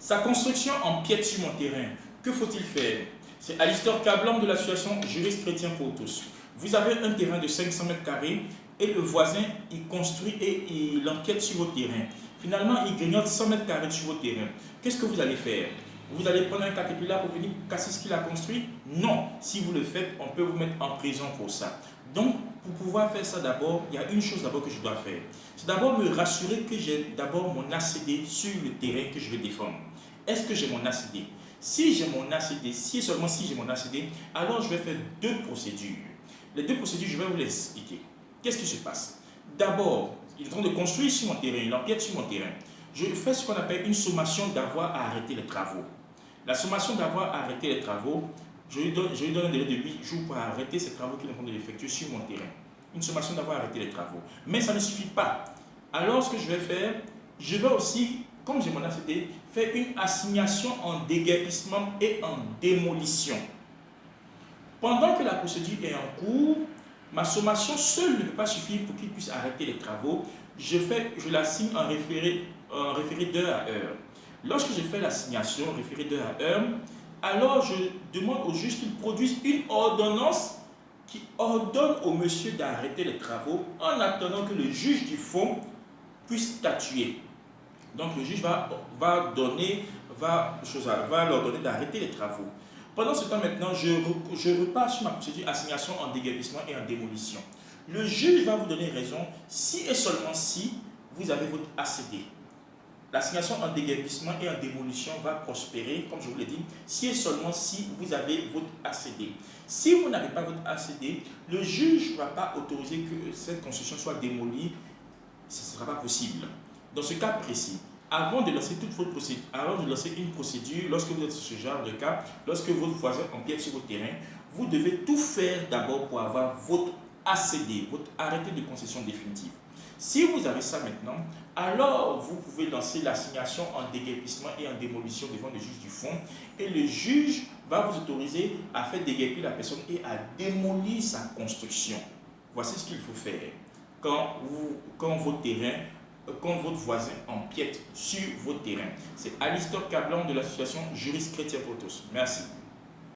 Sa construction empiète sur mon terrain. Que faut-il faire? C'est Alistair Cablan de l'association Juristes Chrétiens pour tous. Vous avez un terrain de 500 mètres carrés et le voisin, il construit et il empiète sur votre terrain. Finalement, il grignote 100 mètres carrés sur votre terrain. Qu'est-ce que vous allez faire? Vous allez prendre un caterpillar pour venir casser ce qu'il a construit? Non. Si vous le faites, on peut vous mettre en prison pour ça. Donc, pour pouvoir faire ça d'abord, il y a une chose d'abord que je dois faire. C'est d'abord me rassurer que j'ai d'abord mon ACD sur le terrain que je vais défendre. Est-ce que j'ai mon ACD? Si j'ai mon ACD, si et seulement si j'ai mon ACD, alors je vais faire deux procédures. Les deux procédures, je vais vous les expliquer. Qu'est-ce qui se passe? D'abord, il est en train de construire sur mon terrain, il empiète sur mon terrain. Je fais ce qu'on appelle une sommation d'avoir à arrêter les travaux. La sommation d'avoir à arrêter les travaux, je lui donne un délai de 8 jours pour arrêter ces travaux qu'il est en train d'effectuer sur mon terrain. Une sommation d'avoir arrêté les travaux. Mais ça ne suffit pas. Alors, ce que je vais faire, je vais aussi, comme j'ai mon ACD, faire une assignation en déguerpissement et en démolition. Pendant que la procédure est en cours, ma sommation seule ne peut pas suffire pour qu'il puisse arrêter les travaux. Je l'assigne en référé d'heure à heure. Lorsque je fais l'assignation référé d'heure à heure, alors je demande au juge qu'il produise une ordonnance qui ordonne au monsieur d'arrêter les travaux en attendant que le juge du fond puisse statuer. Donc le juge va leur donner d'arrêter les travaux. Pendant ce temps maintenant, je repars sur ma procédure assignation en déguerpissement et en démolition. Le juge va vous donner raison si et seulement si vous avez votre ACD. L'assignation en déguerpissement et en démolition va prospérer, comme je vous l'ai dit, si et seulement si vous avez votre ACD. Si vous n'avez pas votre ACD, le juge ne va pas autoriser que cette construction soit démolie, ce ne sera pas possible. Dans ce cas précis, avant de lancer toute votre procédure, avant de lancer une procédure, lorsque vous êtes sur ce genre de cas, lorsque votre voisin empiète sur votre terrain, vous devez tout faire d'abord pour avoir votre ACD, votre arrêté de concession définitive. Si vous avez ça maintenant, alors vous pouvez lancer l'assignation en déguerpissement et en démolition devant le juge du fond et le juge va vous autoriser à faire déguerpir la personne et à démolir sa construction. Voici ce qu'il faut faire quand votre voisin empiète sur votre terrain. C'est Alistair Cablan de l'association Juristes Chrétiens pour tous. Merci.